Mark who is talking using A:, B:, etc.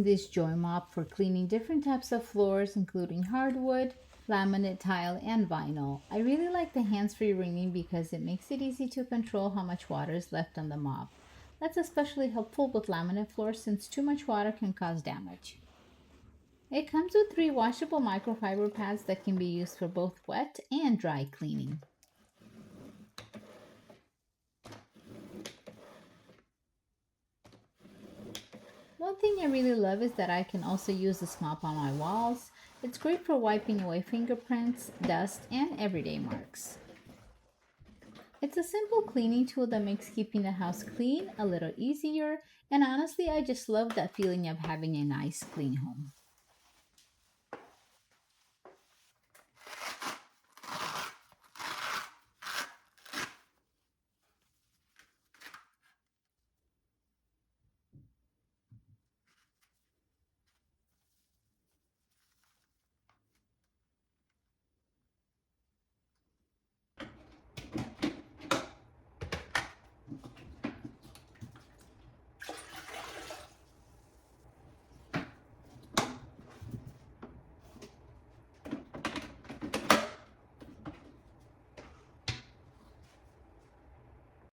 A: this JOYMOOP for cleaning different types of floors, including hardwood, laminate tile, and vinyl. I really like the hands-free wringing because it makes it easy to control how much water is left on the mop. That's especially helpful with laminate floors since too much water can cause damage. It comes with 3 washable microfiber pads that can be used for both wet and dry cleaning. One thing I really love is that I can also use this mop on my walls. It's great for wiping away fingerprints, dust, and everyday marks. It's a simple cleaning tool that makes keeping the house clean a little easier, and honestly, I just love that feeling of having a nice, clean home.